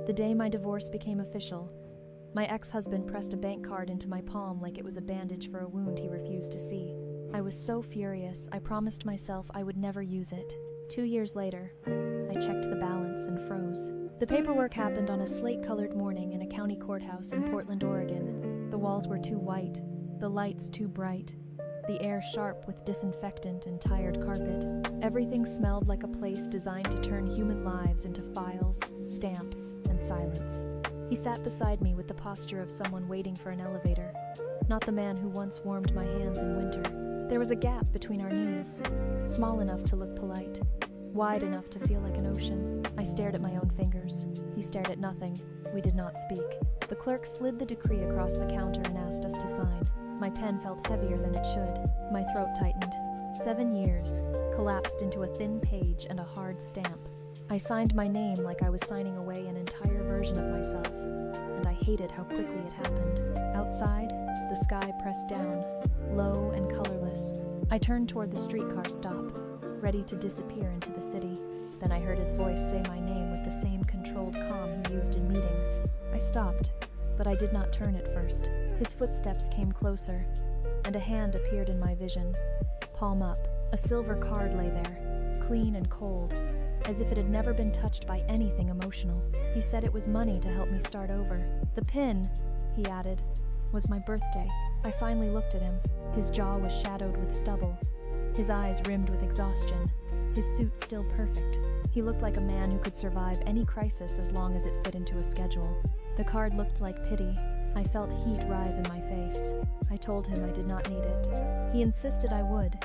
The day my divorce became official, my ex-husband pressed a bank card into my palm like it was a bandage for a wound he refused to see. I was so furious, I promised myself I would never use it. 2 years later, I checked the balance and froze. The paperwork happened on a slate-colored morning in a county courthouse in Portland, Oregon. The walls were too white, the lights too bright, the air sharp with disinfectant and tired carpet. Everything smelled like a place designed to turn human lives into files, stamps, and silence. He sat beside me with the posture of someone waiting for an elevator, not the man who once warmed my hands in winter. There was a gap between our knees, small enough to look polite, wide enough to feel like an ocean. I stared at my own fingers. He stared at nothing. We did not speak. The clerk slid the decree across the counter and asked us to sign. My pen felt heavier than it should. My throat tightened. 7 years collapsed into a thin page and a hard stamp. I signed my name like I was signing away an entire version of myself, and I hated how quickly it happened. Outside, the sky pressed down, low and colorless. I turned toward the streetcar stop, ready to disappear into the city. Then I heard his voice say my name with the same controlled calm he used in meetings. I stopped, but I did not turn at first. His footsteps came closer, and a hand appeared in my vision. Palm up, a silver card lay there, clean and cold, as if it had never been touched by anything emotional. He said it was money to help me start over. The pin, he added, was my birthday. I finally looked at him. His jaw was shadowed with stubble, his eyes rimmed with exhaustion, his suit still perfect. He looked like a man who could survive any crisis as long as it fit into a schedule. The card looked like pity. I felt heat rise in my face. I told him I did not need it. He insisted I would,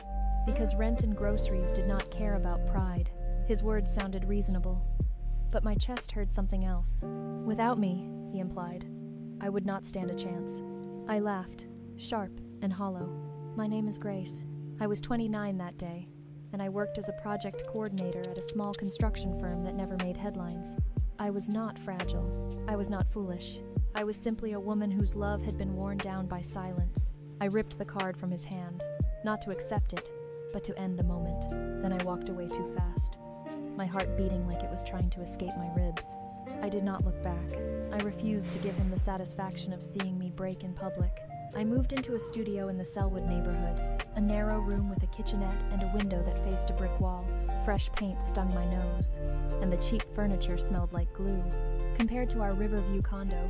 because rent and groceries did not care about pride. His words sounded reasonable, but my chest heard something else. Without me, he implied, I would not stand a chance. I laughed, sharp and hollow. My name is Grace. I was 29 that day, and I worked as a project coordinator at a small construction firm that never made headlines. I was not fragile. I was not foolish. I was simply a woman whose love had been worn down by silence. I ripped the card from his hand, not to accept it, but to end the moment. Then I walked away too fast, my heart beating like it was trying to escape my ribs. I did not look back. I refused to give him the satisfaction of seeing me break in public. I moved into a studio in the Selwood neighborhood, a narrow room with a kitchenette and a window that faced a brick wall. Fresh paint stung my nose, and the cheap furniture smelled like glue. Compared to our Riverview condo,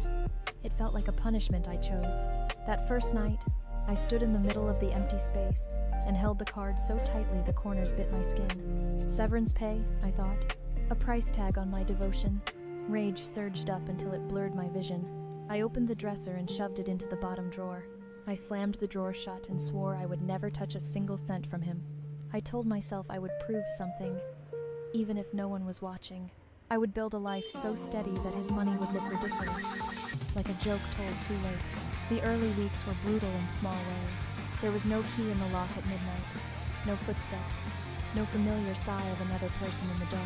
it felt like a punishment I chose. That first night, I stood in the middle of the empty space and held the card so tightly the corners bit my skin. Severance pay, I thought. A price tag on my devotion. Rage surged up until it blurred my vision. I opened the dresser and shoved it into the bottom drawer. I slammed the drawer shut and swore I would never touch a single cent from him. I told myself I would prove something, even if no one was watching. I would build a life so steady that his money would look ridiculous, like a joke told too late. The early weeks were brutal in small ways. There was no key in the lock at midnight, no footsteps, no familiar sigh of another person in the dark.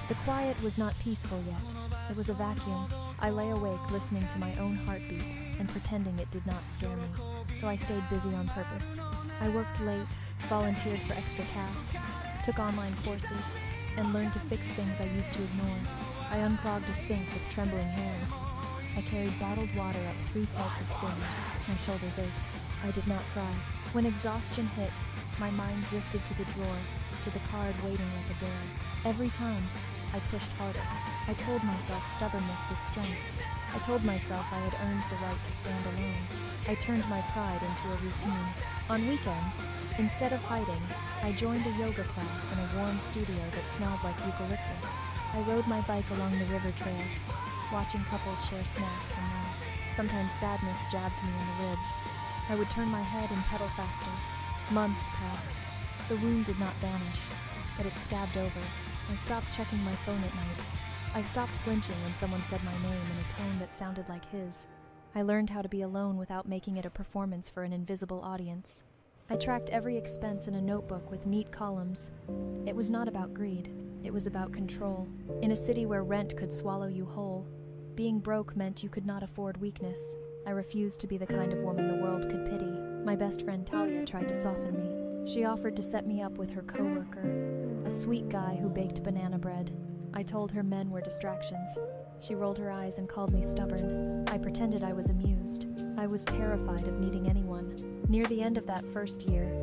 The quiet was not peaceful yet. It was a vacuum. I lay awake listening to my own heartbeat and pretending it did not scare me, so I stayed busy on purpose. I worked late, volunteered for extra tasks, took online courses, and learned to fix things I used to ignore. I unclogged a sink with trembling hands. I carried bottled water up 3 flights of stairs. My shoulders ached. I did not cry. When exhaustion hit, my mind drifted to the drawer, to the card waiting like a dare. Every time, I pushed harder. I told myself stubbornness was strength. I told myself I had earned the right to stand alone. I turned my pride into a routine. On weekends, instead of hiding, I joined a yoga class in a warm studio that smelled like eucalyptus. I rode my bike along the river trail, watching couples share snacks and laugh. Sometimes sadness jabbed me in the ribs. I would turn my head and pedal faster. Months passed. The wound did not vanish, but it scabbed over. I stopped checking my phone at night. I stopped flinching when someone said my name in a tone that sounded like his. I learned how to be alone without making it a performance for an invisible audience. I tracked every expense in a notebook with neat columns. It was not about greed. It was about control. In a city where rent could swallow you whole, being broke meant you could not afford weakness. I refused to be the kind of woman the world could pity. My best friend Talia tried to soften me. She offered to set me up with her coworker, a sweet guy who baked banana bread. I told her men were distractions. She rolled her eyes and called me stubborn. I pretended I was amused. I was terrified of needing anyone. Near the end of that first year,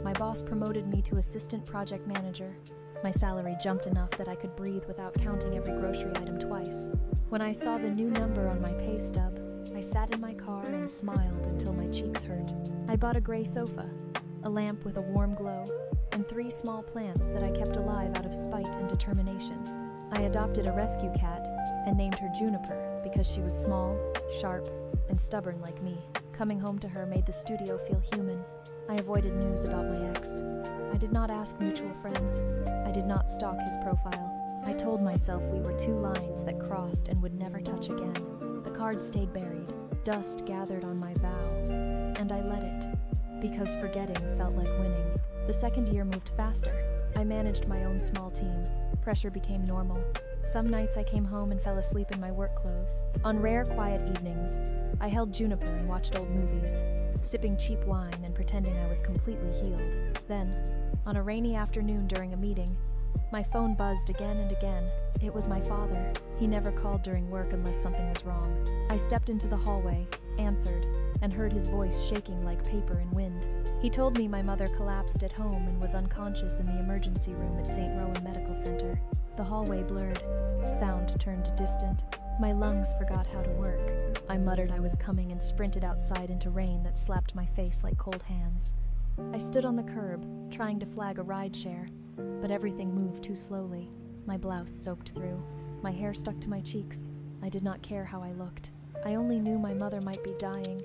my boss promoted me to assistant project manager. My salary jumped enough that I could breathe without counting every grocery item twice. When I saw the new number on my pay stub, I sat in my car and smiled until my cheeks hurt. I bought a gray sofa, a lamp with a warm glow, and 3 small plants that I kept alive out of spite and determination. I adopted a rescue cat and named her Juniper because she was small, sharp, and stubborn like me. Coming home to her made the studio feel human. I avoided news about my ex. I did not ask mutual friends. I did not stalk his profile. I told myself we were 2 lines that crossed and would never touch again. The card stayed buried. Dust gathered on my vow, and I let it, because forgetting felt like winning. The second year moved faster. I managed my own small team. Pressure became normal. Some nights I came home and fell asleep in my work clothes. On rare, quiet evenings, I held Juniper and watched old movies, sipping cheap wine and pretending I was completely healed. Then, on a rainy afternoon during a meeting, my phone buzzed again and again. It was my father. He never called during work unless something was wrong. I stepped into the hallway, answered, and heard his voice shaking like paper in wind. He told me my mother collapsed at home and was unconscious in the emergency room at St. Rowan Medical Center. The hallway blurred. Sound turned distant. My lungs forgot how to work. I muttered I was coming and sprinted outside into rain that slapped my face like cold hands. I stood on the curb, trying to flag a rideshare, but everything moved too slowly. My blouse soaked through. My hair stuck to my cheeks. I did not care how I looked. I only knew my mother might be dying,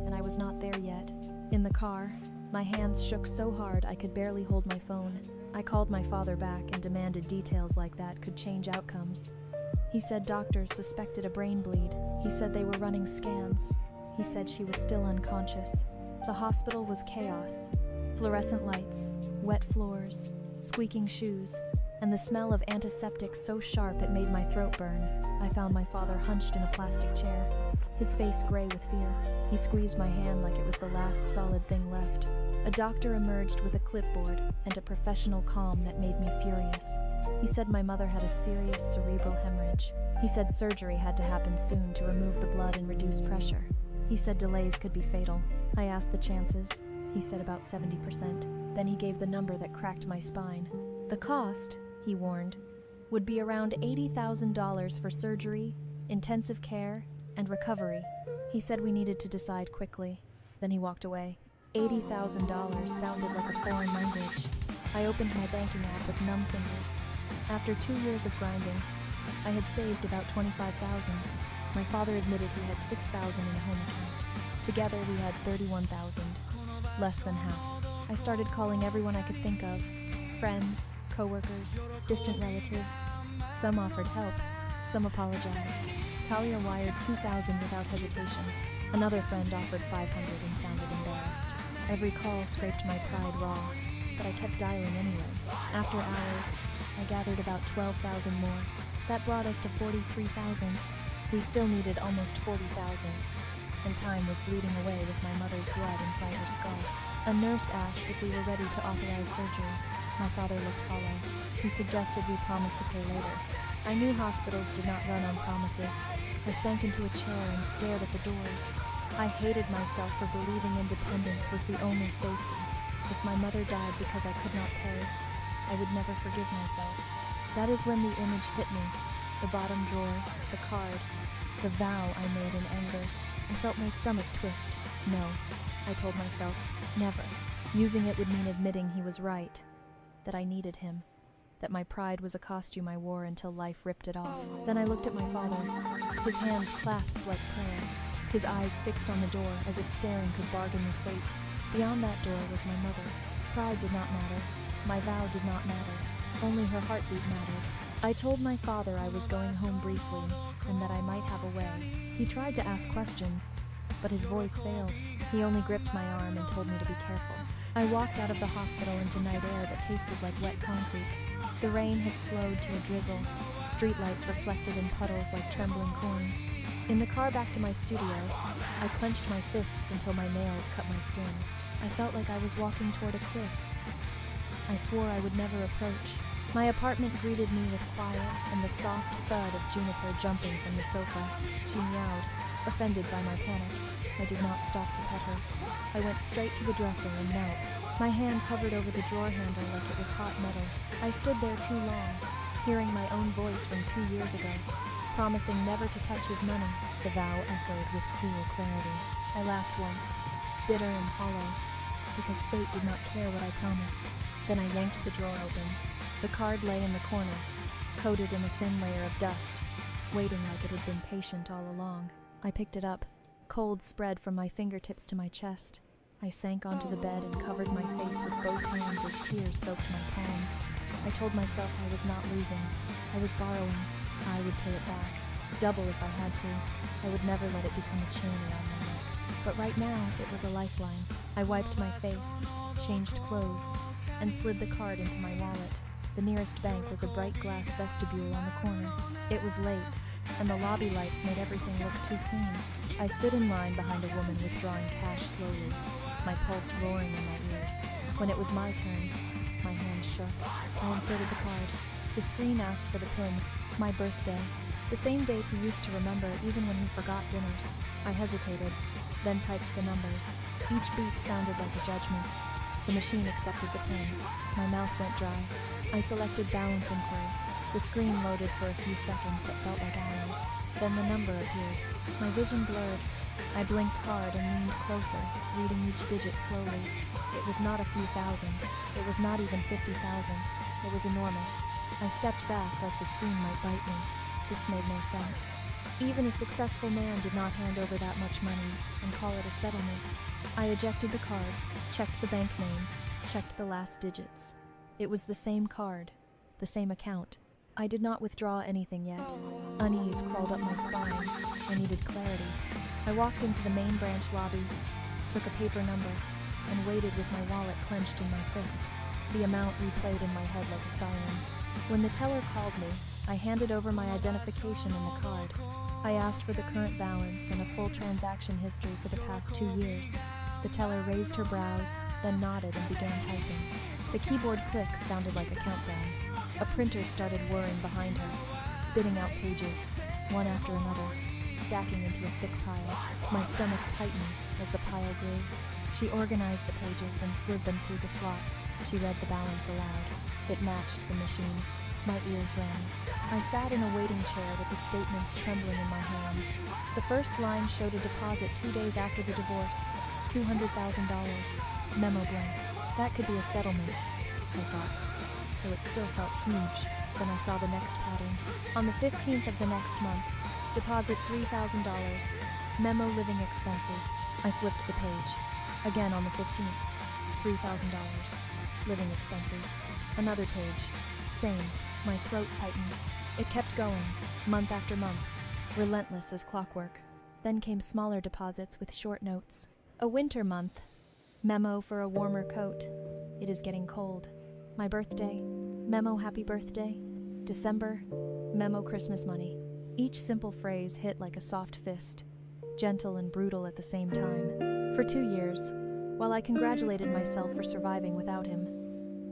and I was not there yet. In the car, my hands shook so hard I could barely hold my phone. I called my father back and demanded details like that could change outcomes. He said doctors suspected a brain bleed. He said they were running scans. He said she was still unconscious. The hospital was chaos. Fluorescent lights, wet floors, squeaking shoes, and the smell of antiseptic so sharp it made my throat burn. I found my father hunched in a plastic chair, his face gray with fear. He squeezed my hand like it was the last solid thing left. A doctor emerged with a clipboard and a professional calm that made me furious. He said my mother had a serious cerebral hemorrhage. He said surgery had to happen soon to remove the blood and reduce pressure. He said delays could be fatal. I asked the chances. He said about 70%. Then he gave the number that cracked my spine. The cost, he warned, would be around $80,000 for surgery, intensive care, and recovery. He said we needed to decide quickly. Then he walked away. $80,000 sounded like a foreign language. I opened my banking app with numb fingers. After 2 years of grinding, I had saved about $25,000. My father admitted he had $6,000 in a home account. Together we had $31,000, less than half. I started calling everyone I could think of. Friends, coworkers, distant relatives. Some offered help, some apologized. Talia wired $2,000 without hesitation. Another friend offered $500 and sounded embarrassed. Every call scraped my pride raw, but I kept dialing anyway. After hours, I gathered about $12,000 more. That brought us to $43,000. We still needed almost $40,000, and time was bleeding away with my mother's blood inside her skull. A nurse asked if we were ready to authorize surgery. My father looked hollow. He suggested we promise to pay later. I knew hospitals did not run on promises. I sank into a chair and stared at the doors. I hated myself for believing independence was the only safety. If my mother died because I could not pay, I would never forgive myself. That is when the image hit me. The bottom drawer, the card, the vow I made in anger. I felt my stomach twist. No, I told myself, never. Using it would mean admitting he was right, that I needed him, that my pride was a costume I wore until life ripped it off. Then I looked at my father, his hands clasped like prayer, his eyes fixed on the door as if staring could bargain with fate. Beyond that door was my mother. Pride did not matter. My vow did not matter. Only her heartbeat mattered. I told my father I was going home briefly, and that I might have a way. He tried to ask questions, but his voice failed. He only gripped my arm and told me to be careful. I walked out of the hospital into night air that tasted like wet concrete. The rain had slowed to a drizzle. Streetlights reflected in puddles like trembling coins. In the car back to my studio, I clenched my fists until my nails cut my skin. I felt like I was walking toward a cliff. I swore I would never approach, My apartment greeted me with quiet and the soft thud of Juniper jumping from the sofa. She meowed, offended by my panic. I did not stop to pet her. I went straight to the dresser and knelt. My hand hovered over the drawer handle like it was hot metal. I stood there too long, hearing my own voice from 2 years ago, promising never to touch his money. The vow echoed with cool clarity. I laughed once, bitter and hollow, because fate did not care what I promised. Then I yanked the drawer open. The card lay in the corner, coated in a thin layer of dust, waiting like it had been patient all along. I picked it up. Cold spread from my fingertips to my chest. I sank onto the bed and covered my face with both hands as tears soaked my palms. I told myself I was not losing. I was borrowing. I would pay it back. Double if I had to. I would never let it become a chain around my neck. But right now, it was a lifeline. I wiped my face, changed clothes, and slid the card into my wallet. The nearest bank was a bright glass vestibule on the corner. It was late, and the lobby lights made everything look too clean. I stood in line behind a woman withdrawing cash slowly, my pulse roaring in my ears. When it was my turn, my hand shook. I inserted the card. The screen asked for the PIN, my birthday, the same date he used to remember even when he forgot dinners. I hesitated, then typed the numbers. Each beep sounded like a judgment. The machine accepted the PIN. My mouth went dry. I selected balance inquiry. The screen loaded for a few seconds that felt like hours. Then the number appeared. My vision blurred. I blinked hard and leaned closer, reading each digit slowly. It was not a few thousand. It was not even 50,000. It was enormous. I stepped back like the screen might bite me. This made no sense. Even a successful man did not hand over that much money and call it a settlement. I ejected the card, checked the bank name, checked the last digits. It was the same card, the same account. I did not withdraw anything yet. Unease crawled up my spine. I needed clarity. I walked into the main branch lobby, took a paper number, and waited with my wallet clenched in my fist. The amount replayed in my head like a siren. When the teller called me, I handed over my identification and the card. I asked for the current balance and a full transaction history for the past 2 years. The teller raised her brows, then nodded and began typing. The keyboard clicks sounded like a countdown. A printer started whirring behind her, spitting out pages, one after another, stacking into a thick pile. My stomach tightened as the pile grew. She organized the pages and slid them through the slot. She read the balance aloud. It matched the machine. My ears rang. I sat in a waiting chair with the statements trembling in my hands. The first line showed a deposit 2 days after the divorce, $200,000. Memo blank. That could be a settlement, I thought, though it still felt huge. Then I saw the next pattern. On the 15th of the next month, deposit $3,000. Memo living expenses. I flipped the page. Again on the 15th, $3,000. Living expenses. Another page. Same. My throat tightened. It kept going, month after month, relentless as clockwork. Then came smaller deposits with short notes. A winter month. Memo for a warmer coat. It is getting cold. My birthday. Memo happy birthday. December. Memo Christmas money. Each simple phrase hit like a soft fist, gentle and brutal at the same time. For 2 years, while I congratulated myself for surviving without him,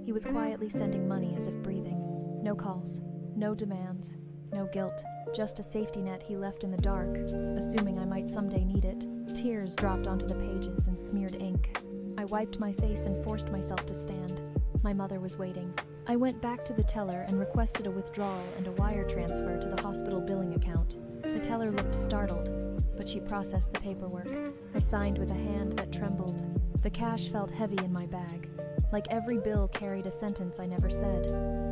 he was quietly sending money as if breathing. No calls, no demands, no guilt, just a safety net he left in the dark, assuming I might someday need it. Tears dropped onto the pages and smeared ink. I wiped my face and forced myself to stand. My mother was waiting. I went back to the teller and requested a withdrawal and a wire transfer to the hospital billing account. The teller looked startled, but she processed the paperwork. I signed with a hand that trembled. The cash felt heavy in my bag. Like every bill carried a sentence I never said.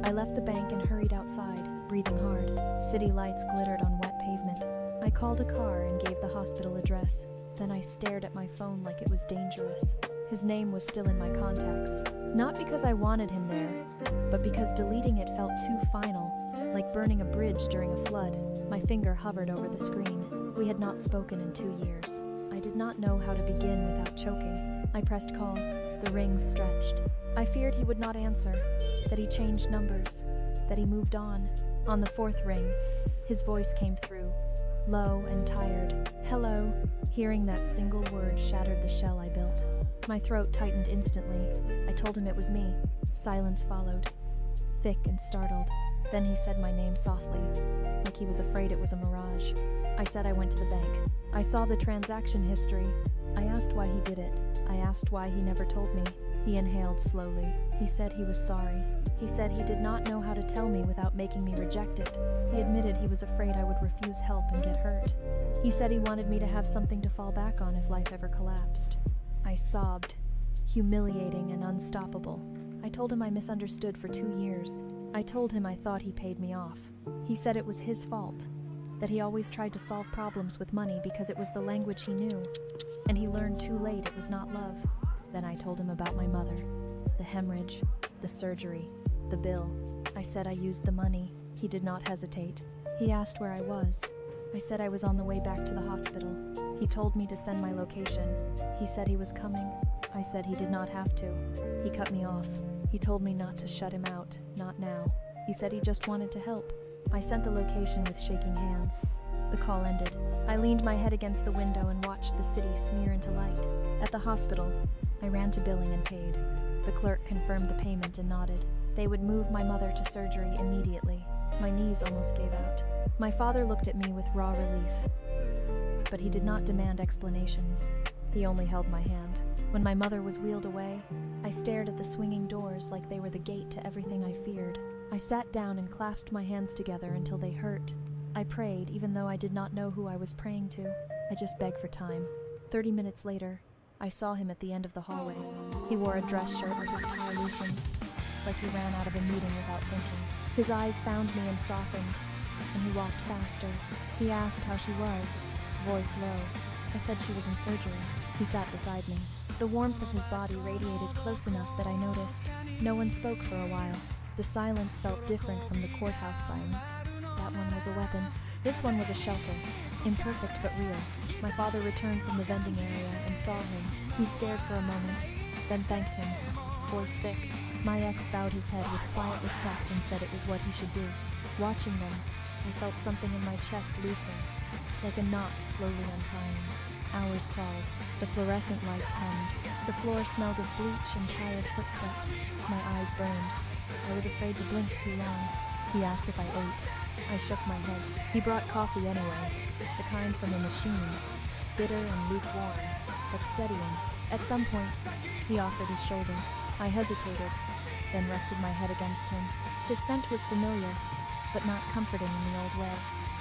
I left the bank and hurried outside, breathing hard. City lights glittered on wet pavement. I called a car and gave the hospital address. Then I stared at my phone like it was dangerous. His name was still in my contacts. Not because I wanted him there, but because deleting it felt too final, like burning a bridge during a flood. My finger hovered over the screen. We had not spoken in 2 years. I did not know how to begin without choking. I pressed call. The rings stretched. I feared he would not answer, that he changed numbers, that he moved on. On the 4th ring, his voice came through, low and tired. Hello. Hearing that single word shattered the shell I built. My throat tightened instantly. I told him it was me. Silence followed. thick and startled. Then he said my name softly, like he was afraid it was a mirage. I said I went to the bank. I saw the transaction history. I asked why he did it. I asked why he never told me. He inhaled slowly. He said he was sorry. He said he did not know how to tell me without making me reject it. He admitted he was afraid I would refuse help and get hurt. He said he wanted me to have something to fall back on if life ever collapsed. I sobbed, humiliating and unstoppable. I told him I misunderstood for 2 years. I told him I thought he paid me off. He said it was his fault, that he always tried to solve problems with money because it was the language he knew, and he learned too late it was not love. Then I told him about my mother, the hemorrhage, the surgery, the bill. I said I used the money. He did not hesitate. He asked where I was. I said I was on the way back to the hospital. He told me to send my location. He said he was coming. I said he did not have to. He cut me off. He told me not to shut him out, not now. He said he just wanted to help. I sent the location with shaking hands. The call ended. I leaned my head against the window and watched the city smear into light. At the hospital, I ran to billing and paid. The clerk confirmed the payment and nodded. They would move my mother to surgery immediately. My knees almost gave out. My father looked at me with raw relief, but he did not demand explanations. He only held my hand. When my mother was wheeled away, I stared at the swinging doors like they were the gate to everything I feared. I sat down and clasped my hands together until they hurt. I prayed, even though I did not know who I was praying to. I just begged for time. 30 minutes later, I saw him at the end of the hallway. He wore a dress shirt with his tie loosened, like he ran out of a meeting without thinking. His eyes found me and softened, and he walked faster. He asked how she was, voice low. I said she was in surgery. He sat beside me. The warmth of his body radiated close enough that I noticed. No one spoke for a while. The silence felt different from the courthouse silence. That one was a weapon. This one was a shelter. Imperfect but real. My father returned from the vending area and saw him. He stared for a moment, then thanked him, voice thick. My ex bowed his head with quiet respect and said it was what he should do. Watching them, I felt something in my chest loosen, like a knot slowly untying. Hours crawled. The fluorescent lights hummed. The floor smelled of bleach and tired footsteps. My eyes burned. I was afraid to blink too long. He asked if I ate. I shook my head. He brought coffee anyway, the kind from a machine, bitter and lukewarm, but steadying. At some point, he offered his shoulder. I hesitated, then rested my head against him. His scent was familiar, but not comforting in the old way.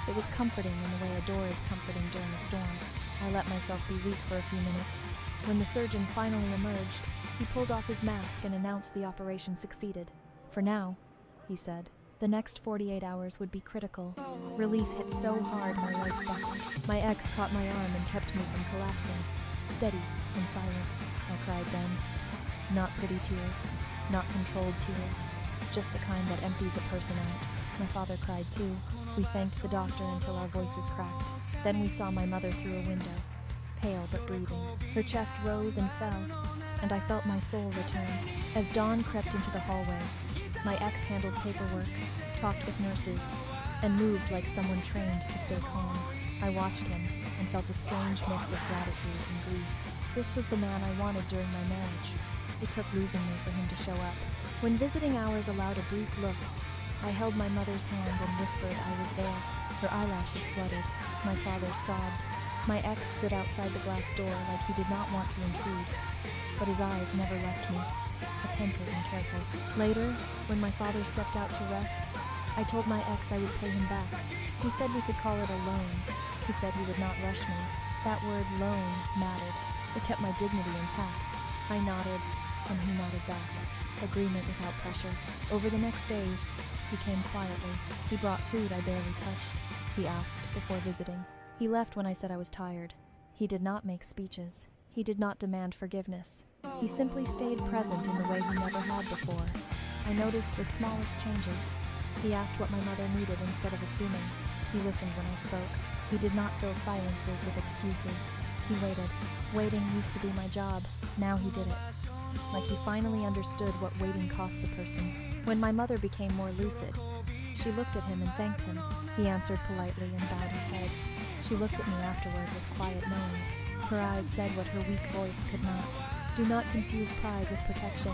It was comforting in the way a door is comforting during a storm. I let myself be weak for a few minutes. When the surgeon finally emerged, he pulled off his mask and announced the operation succeeded. For now, he said, the next 48 hours would be critical. Relief hit so hard my legs buckled. My ex caught my arm and kept me from collapsing. Steady and silent, I cried then. Not pretty tears, not controlled tears, just the kind that empties a person out. My father cried too. We thanked the doctor until our voices cracked. Then we saw my mother through a window, pale but breathing. Her chest rose and fell, and I felt my soul return. As dawn crept into the hallway, my ex handled paperwork, talked with nurses, and moved like someone trained to stay calm. I watched him and felt a strange mix of gratitude and grief. This was the man I wanted during my marriage. It took losing me for him to show up. When visiting hours allowed a brief look, I held my mother's hand and whispered I was there. Her eyelashes fluttered. My father sobbed. My ex stood outside the glass door like he did not want to intrude, but his eyes never left me, attentive and careful. Later, when my father stepped out to rest, I told my ex I would pay him back. He said we could call it a loan. He said he would not rush me. That word loan mattered. It kept my dignity intact. I nodded, and he nodded back. Agreement without pressure. Over the next days, he came quietly. He brought food I barely touched. He asked before visiting. He left when I said I was tired. He did not make speeches. He did not demand forgiveness. He simply stayed present in the way he never had before. I noticed the smallest changes. He asked what my mother needed instead of assuming. He listened when I spoke. He did not fill silences with excuses. He waited. Waiting used to be my job. Now he did it. Like he finally understood what waiting costs a person. When my mother became more lucid, she looked at him and thanked him. He answered politely and bowed his head. She looked at me afterward with quiet knowing. Her eyes said what her weak voice could not. Do not confuse pride with protection.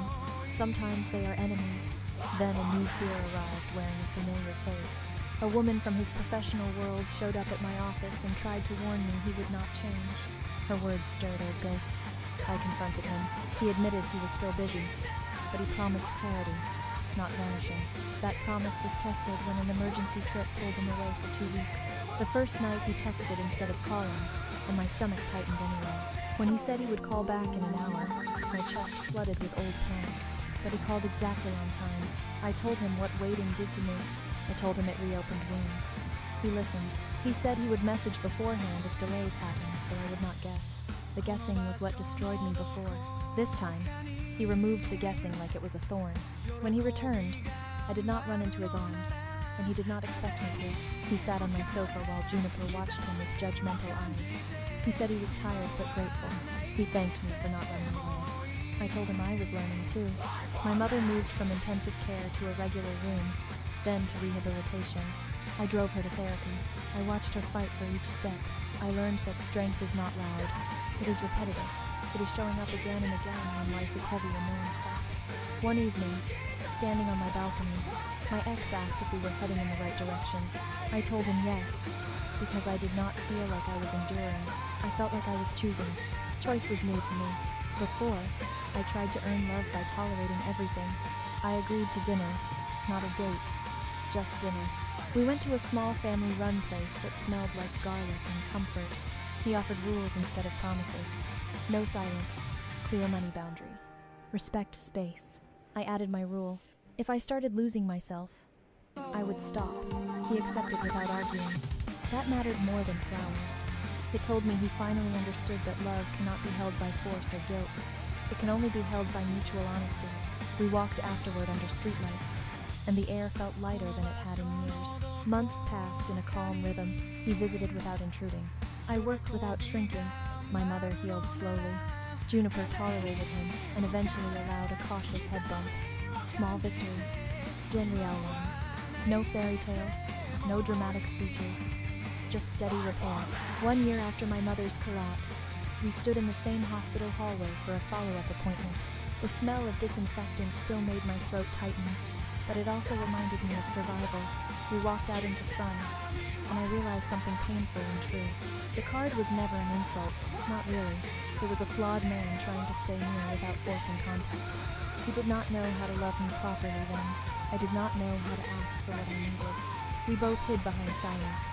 Sometimes they are enemies. Then a new fear arrived wearing a familiar face. A woman from his professional world showed up at my office and tried to warn me he would not change. Her words stirred old ghosts. I confronted him. He admitted he was still busy, but he promised clarity, not vanishing. That promise was tested when an emergency trip pulled him away for 2 weeks. The first night he texted instead of calling, and my stomach tightened anyway. When he said he would call back in an hour, my chest flooded with old panic. But he called exactly on time. I told him what waiting did to me. I told him it reopened wounds. He listened. He said he would message beforehand if delays happened, so I would not guess. The guessing was what destroyed me before. This time, he removed the guessing like it was a thorn. When he returned, I did not run into his arms, and he did not expect me to. He sat on my sofa while Juniper watched him with judgmental eyes. He said he was tired but grateful. He thanked me for not running away. I told him I was learning too. My mother moved from intensive care to a regular room, then to rehabilitation. I drove her to therapy. I watched her fight for each step. I learned that strength is not loud. It is repetitive. It is showing up again and again when life is heavy and no one claps. One evening, standing on my balcony, my ex asked if we were heading in the right direction. I told him yes, because I did not feel like I was enduring. I felt like I was choosing. Choice was new to me. Before, I tried to earn love by tolerating everything. I agreed to dinner, not a date, just dinner. We went to a small family-run place that smelled like garlic and comfort. He offered rules instead of promises. No silence, clear money boundaries. Respect space. I added my rule. If I started losing myself, I would stop. He accepted without arguing. That mattered more than flowers. It told me he finally understood that love cannot be held by force or guilt. It can only be held by mutual honesty. We walked afterward under streetlights, and the air felt lighter than it had in years. Months passed in a calm rhythm. He visited without intruding. I worked without shrinking. My mother healed slowly. Juniper tolerated him and eventually allowed a cautious head bump. Small victories, genial ones. No fairy tale, no dramatic speeches. Just steady repair. 1 year after my mother's collapse, we stood in the same hospital hallway for a follow-up appointment. The smell of disinfectant still made my throat tighten, but it also reminded me of survival. We walked out into sun, and I realized something painful and true. The card was never an insult, not really. It was a flawed man trying to stay near without forcing contact. He did not know how to love me properly then. I did not know how to ask for what I needed. We both hid behind silence.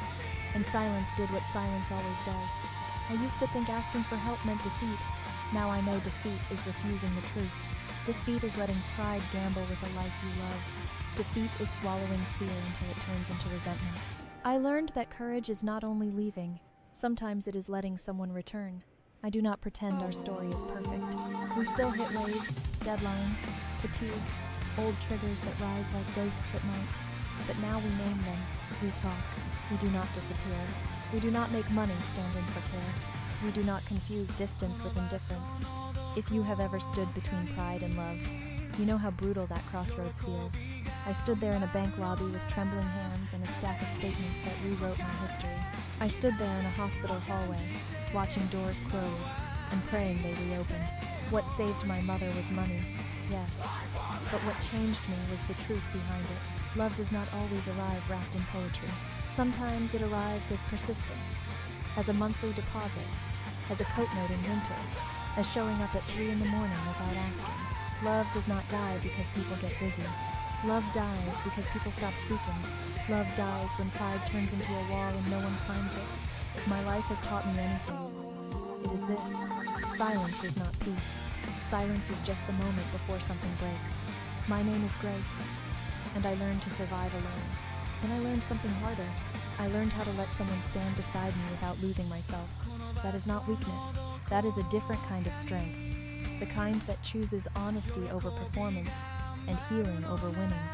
And silence did what silence always does. I used to think asking for help meant defeat. Now I know defeat is refusing the truth. Defeat is letting pride gamble with a life you love. Defeat is swallowing fear until it turns into resentment. I learned that courage is not only leaving, sometimes it is letting someone return. I do not pretend our story is perfect. We still hit waves, deadlines, fatigue, old triggers that rise like ghosts at night. But now we name them, we talk. We do not disappear. We do not make money stand in for care. We do not confuse distance with indifference. If you have ever stood between pride and love, you know how brutal that crossroads feels. I stood there in a bank lobby with trembling hands and a stack of statements that rewrote my history. I stood there in a hospital hallway, watching doors close and praying they reopened. What saved my mother was money, yes, but what changed me was the truth behind it. Love does not always arrive wrapped in poetry. Sometimes it arrives as persistence, as a monthly deposit, as a coat note in winter, as showing up at 3 in the morning without asking. Love does not die because people get busy. Love dies because people stop speaking. Love dies when pride turns into a wall and no one climbs it. If my life has taught me anything, it is this. Silence is not peace. Silence is just the moment before something breaks. My name is Grace, and I learned to survive alone. Then I learned something harder. I learned how to let someone stand beside me without losing myself. That is not weakness. That is a different kind of strength. The kind that chooses honesty over performance and healing over winning.